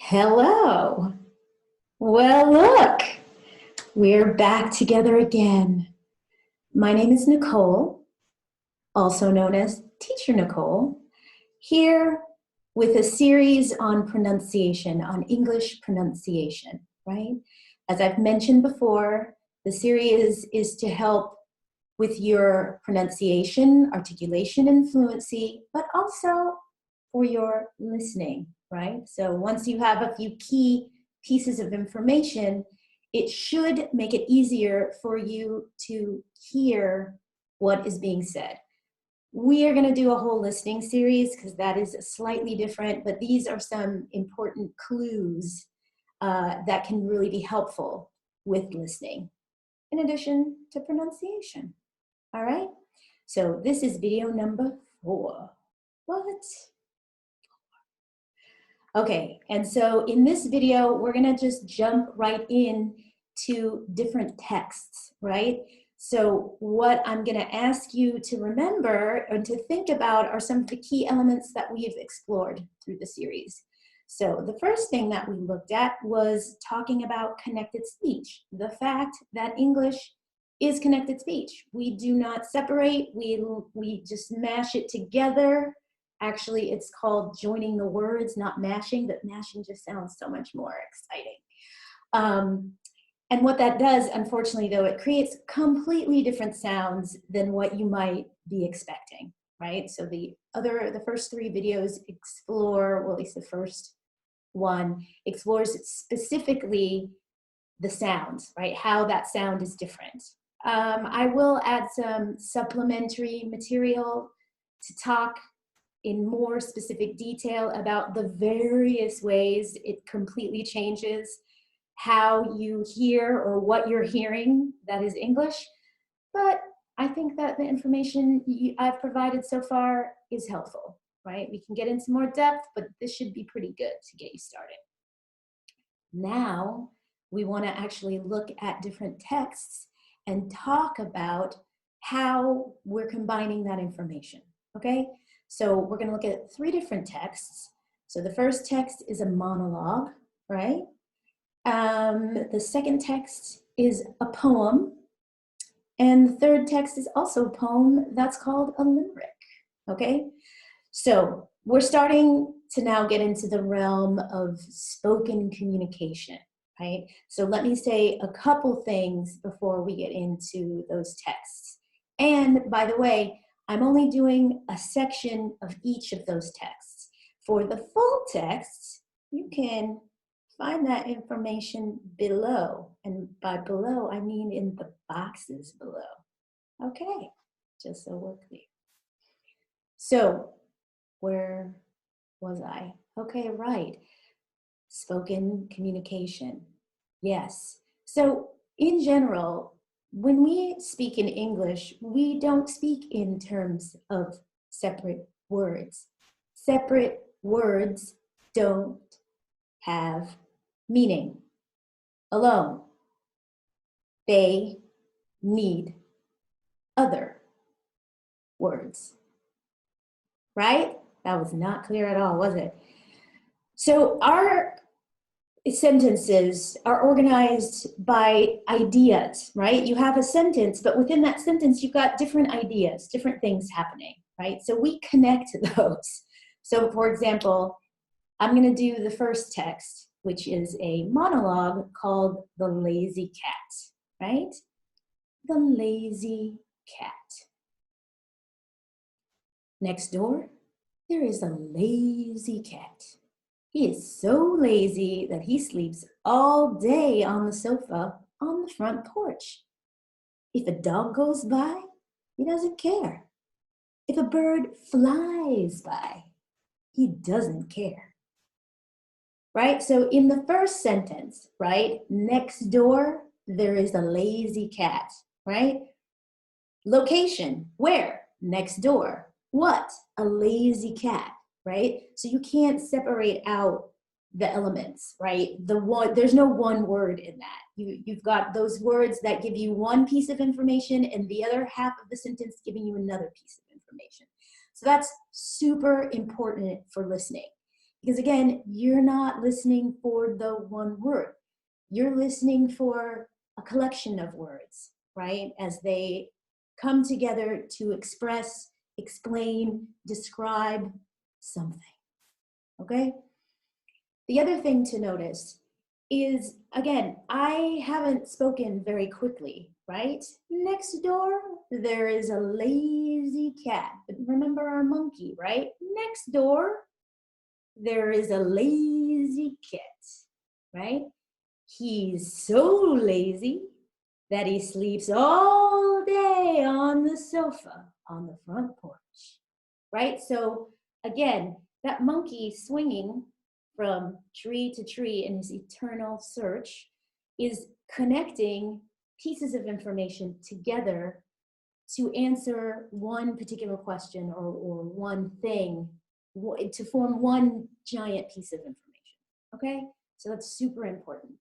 Hello. Well, look, we're back together again. My name is Nicole, also known as Teacher Nicole, here with a series on pronunciation, on English pronunciation, right? As I've mentioned before, the series is to help with your pronunciation, articulation, and fluency, but also for your listening, right? So once you have a few key pieces of information, it should make it easier for you to hear what is being said. We are going to do a whole listening series because that is slightly different, but these are some important clues that can really be helpful with listening, in addition to pronunciation. All right? So this is video number 4. What? Okay, and so in this video, we're gonna just jump right in to different texts, right? So what I'm gonna ask you to remember and to think about are some of the key elements that we've explored through the series. So the first thing that we looked at was talking about connected speech, the fact that English is connected speech. We do not separate, we just mash it together. Actually, it's called joining the words, not mashing, but mashing just sounds so much more exciting. And what that does, unfortunately, though, it creates completely different sounds than what you might be expecting, right? So the first 3 videos explore, well, at least the first one, explores specifically the sounds, right? How that sound is different. I will add some supplementary material to talk in more specific detail about the various ways it completely changes how you hear or what you're hearing that is English. But I think that the information I've provided so far is helpful, right? We can get into more depth, but this should be pretty good to get you started. Now, we want to actually look at different texts and talk about how we're combining that information, okay? So we're going to look at 3 different texts. So the first text is a monologue, right? The second text is a poem. And the third text is also a poem that's called a limerick, okay? So we're starting to now get into the realm of spoken communication, right? So let me say a couple things before we get into those texts. And by the way, I'm only doing a section of each of those texts. For the full text, you can find that information below. And by below, I mean in the boxes below. Okay, just so we're clear. So, where was I? Okay, right. Spoken communication. Yes. So, in general, when we speak in English, we don't speak in terms of separate words. Separate words don't have meaning alone. They need other words. Right? That was not clear at all, was it? So our sentences are organized by ideas, right? You have a sentence, but within that sentence, you've got different ideas, different things happening, right? So we connect those. So for example, I'm going to do the first text, which is a monologue called The Lazy Cat, right? The lazy cat. Next door, there is a lazy cat. He is so lazy that he sleeps all day on the sofa on the front porch. If a dog goes by, he doesn't care. If a bird flies by, he doesn't care. Right? So in the first sentence, right, next door, there is a lazy cat, right? Location, where? Next door. What? A lazy cat, right? So you can't separate out the elements, right? There's no one word in that. You've got those words that give you one piece of information and the other half of the sentence giving you another piece of information. So that's super important for listening. Because again, you're not listening for the one word. You're listening for a collection of words, right? As they come together to express, explain, describe something, okay? The other thing to notice is, again, I haven't spoken very quickly, right? Next door, there is a lazy cat. But remember our monkey, right? Next door, there is a lazy kit, right? He's so lazy that he sleeps all day on the sofa on the front porch, right? So again, that monkey swinging from tree to tree in his eternal search is connecting pieces of information together to answer one particular question or one thing, to form one giant piece of information, okay? So that's super important.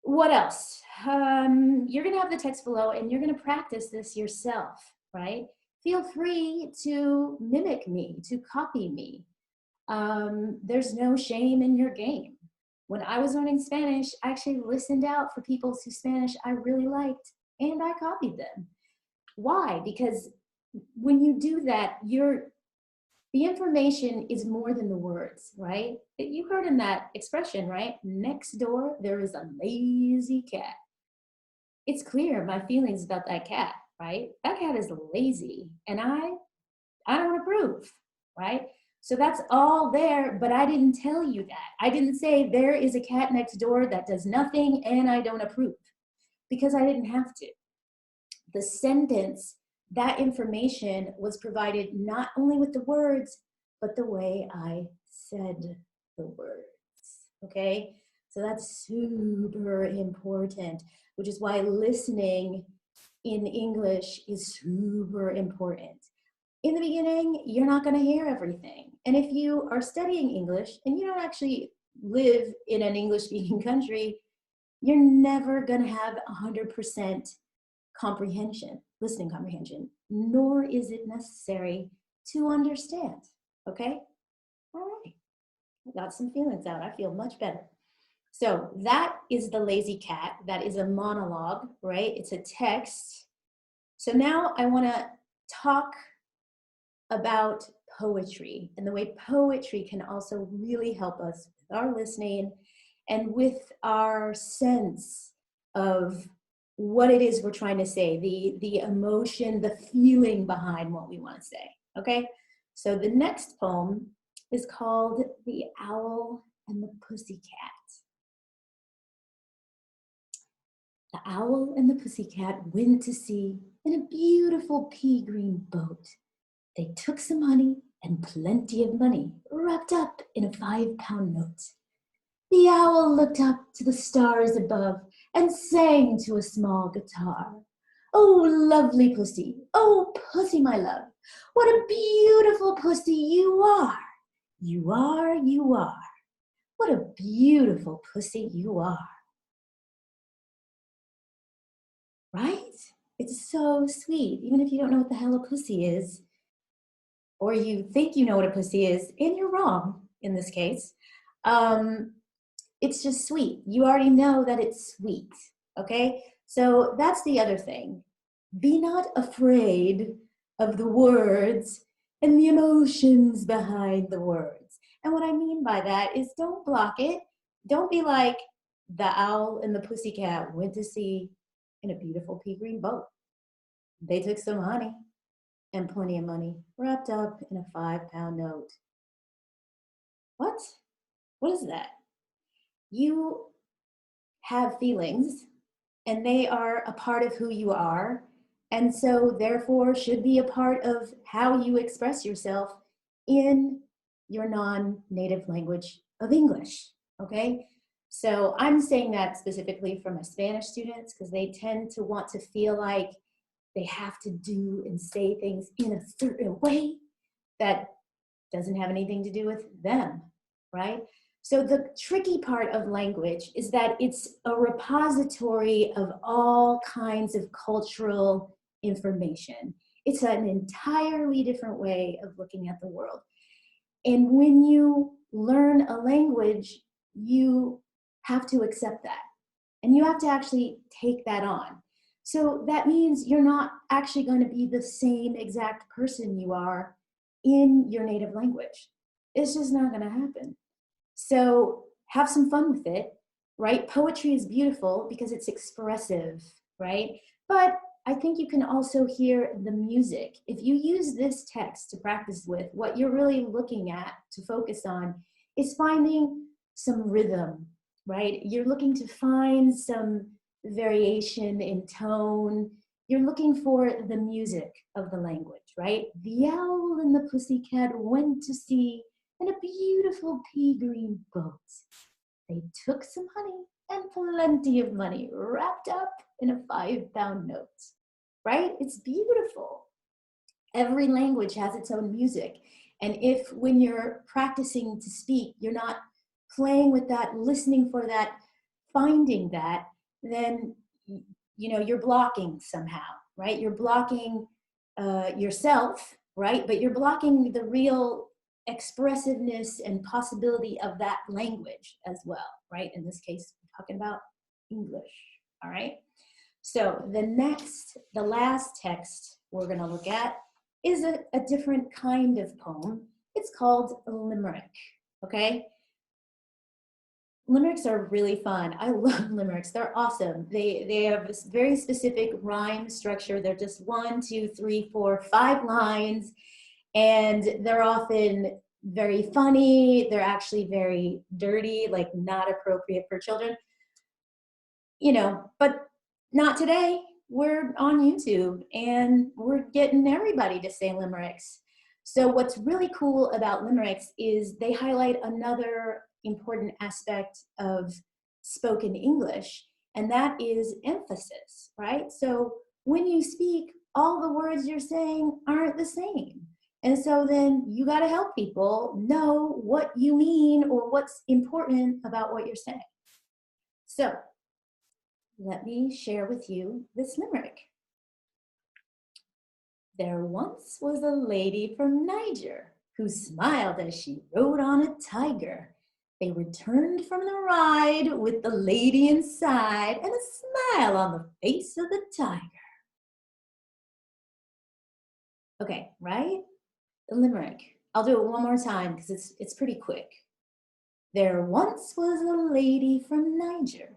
What else? You're gonna have the text below and you're gonna practice this yourself, right? Feel free to mimic me, to copy me. There's no shame in your game. When I was learning Spanish, I actually listened out for people whose Spanish I really liked and I copied them. Why? Because when you do that, the information is more than the words, right? You heard in that expression, right? Next door, there is a lazy cat. It's clear my feelings about that cat, right? That cat is lazy and I don't approve, right? So that's all there, but I didn't tell you that. I didn't say there is a cat next door that does nothing and I don't approve, because I didn't have to. The sentence, that information was provided not only with the words, but the way I said the words, okay? So that's super important, which is why listening in English is super important. In the beginning, you're not gonna hear everything. And if you are studying English and you don't actually live in an English-speaking country, you're never gonna have 100% comprehension, listening comprehension, nor is it necessary to understand, okay? All right, I got some feelings out. I feel much better. So that is the lazy cat. That is a monologue, right? It's a text. So now I wanna talk about poetry and the way poetry can also really help us with our listening and with our sense of what it is we're trying to say, the emotion, the feeling behind what we want to say, okay? So the next poem is called The Owl and the Pussycat. The owl and the pussycat went to sea in a beautiful pea green boat. They took some honey and plenty of money wrapped up in a 5-pound note. The owl looked up to the stars above and sang to a small guitar. Oh, lovely pussy, oh, pussy, my love, what a beautiful pussy you are. You are, you are. What a beautiful pussy you are. Right? It's so sweet, even if you don't know what the hell a pussy is, or you think you know what a pussy is, and you're wrong in this case. It's just sweet. You already know that it's sweet, okay? So that's the other thing. Be not afraid of the words and the emotions behind the words. And what I mean by that is don't block it. Don't be like the owl and the pussycat went to sea in a beautiful pea green boat. They took some honey and plenty of money wrapped up in a 5-pound note. What? What is that? You have feelings and they are a part of who you are, and so therefore should be a part of how you express yourself in your non-native language of English, okay? So I'm saying that specifically for my Spanish students because they tend to want to feel like they have to do and say things in a certain way that doesn't have anything to do with them, right? So the tricky part of language is that it's a repository of all kinds of cultural information. It's an entirely different way of looking at the world. And when you learn a language, you have to accept that. And you have to actually take that on. So that means you're not actually going to be the same exact person you are in your native language. It's just not going to happen. So have some fun with it, right? Poetry is beautiful because it's expressive, right? But I think you can also hear the music. If you use this text to practice with, what you're really looking at to focus on is finding some rhythm, right? You're looking to find some variation in tone. You're looking for the music of the language, right? The owl and the pussycat went to sea in a beautiful pea green boat. They took some honey and plenty of money wrapped up in a 5-pound note, right? It's beautiful. Every language has its own music. And if when you're practicing to speak, you're not playing with that, listening for that, finding that, then you're blocking somehow, right? You're blocking yourself, right? But you're blocking the real expressiveness and possibility of that language as well, right? In this case, we're talking about English, all right? So the last text we're gonna look at is a different kind of poem. It's called Limerick, okay? Limericks are really fun. I love limericks. They're awesome. They have this very specific rhyme structure. They're just 1, 2, 3, 4, 5 lines, and they're often very funny. They're actually very dirty, like not appropriate for children. But not today. We're on YouTube and we're getting everybody to say limericks. So what's really cool about limericks is they highlight another important aspect of spoken English, and that is emphasis, right? So when you speak, all the words you're saying aren't the same. And so then you got to help people know what you mean or what's important about what you're saying. So let me share with you this limerick. There once was a lady from Niger who smiled as she rode on a tiger. They returned from the ride with the lady inside and a smile on the face of the tiger. Okay, right? The limerick. I'll do it one more time because it's pretty quick. There once was a lady from Niger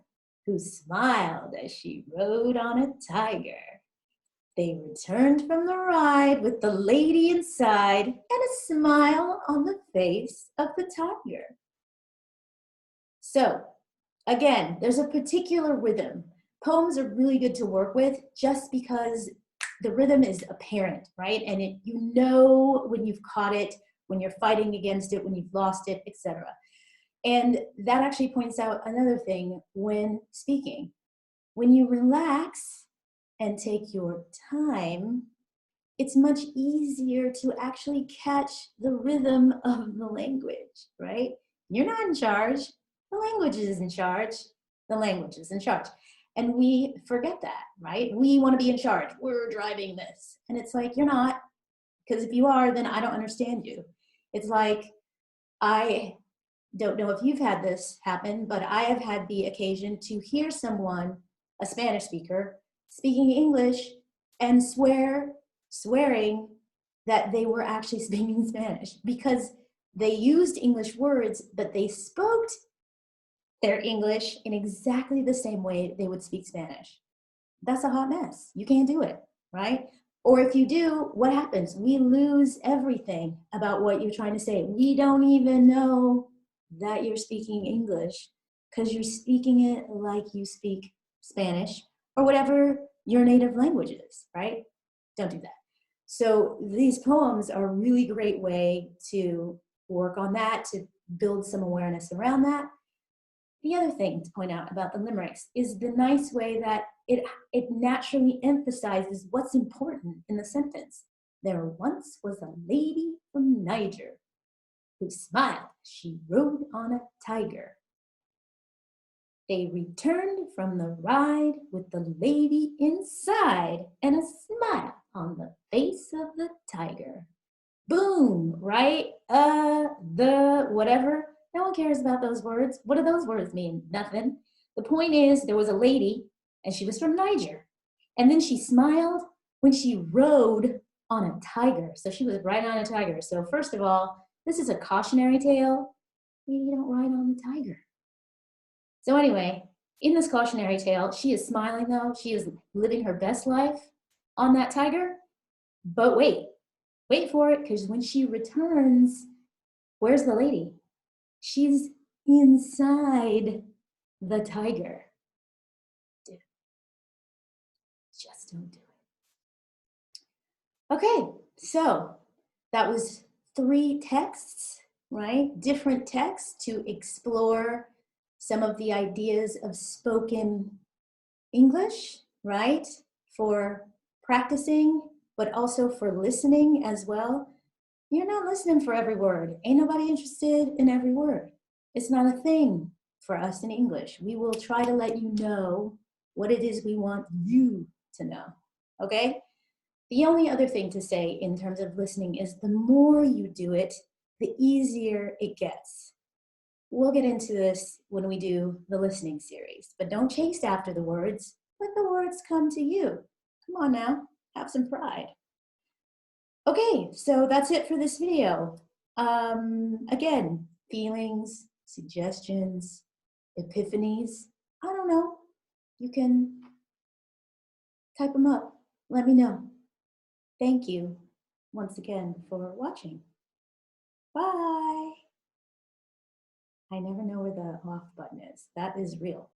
who smiled as she rode on a tiger. They returned from the ride with the lady inside and a smile on the face of the tiger. So, again, there's a particular rhythm. Poems are really good to work with just because the rhythm is apparent, right? And you know when you've caught it, when you're fighting against it, when you've lost it, etc. And that actually points out another thing when speaking. When you relax and take your time, it's much easier to actually catch the rhythm of the language, right? You're not in charge. The language is in charge. The language is in charge. And we forget that, right? We want to be in charge. We're driving this. And it's like, you're not. Because if you are, then I don't understand you. It's like, I don't know if you've had this happen, but I have had the occasion to hear someone, a Spanish speaker, speaking English and swearing that they were actually speaking Spanish because they used English words, but they spoke their English in exactly the same way they would speak Spanish. That's a hot mess. You can't do it, right? Or if you do, what happens? We lose everything about what you're trying to say. We don't even know that you're speaking English because you're speaking it like you speak Spanish or whatever your native language is, right? Don't do that. So these poems are a really great way to work on that, to build some awareness around that. The other thing to point out about the limericks is the nice way that it naturally emphasizes what's important in the sentence. There once was a lady from Niger who smiled as she rode on a tiger. They returned from the ride with the lady inside and a smile on the face of the tiger. boom, right? The, whatever. No one cares about those words. What do those words mean? Nothing. The point is, there was a lady, and she was from Niger. And then she smiled when she rode on a tiger. So she was riding on a tiger. So first of all, this is a cautionary tale. Maybe you don't ride on the tiger. So anyway, in this cautionary tale, she is smiling though. She is living her best life on that tiger. But wait for it, because when she returns, where's the lady? She's inside the tiger. Dude, just don't do it. Okay, so that was 3 texts, right? Different texts to explore some of the ideas of spoken English, right? For practicing, but also for listening as well. You're not listening for every word. Ain't nobody interested in every word. It's not a thing for us in English. We will try to let you know what it is we want you to know, okay? The only other thing to say in terms of listening is the more you do it, the easier it gets. We'll get into this when we do the listening series, but don't chase after the words. Let the words come to you. Come on now, have some pride. Okay, so that's it for this video. Again, feelings, suggestions, epiphanies, I don't know. You can type them up. Let me know. Thank you once again for watching. Bye. I never know where the off button is. That is real.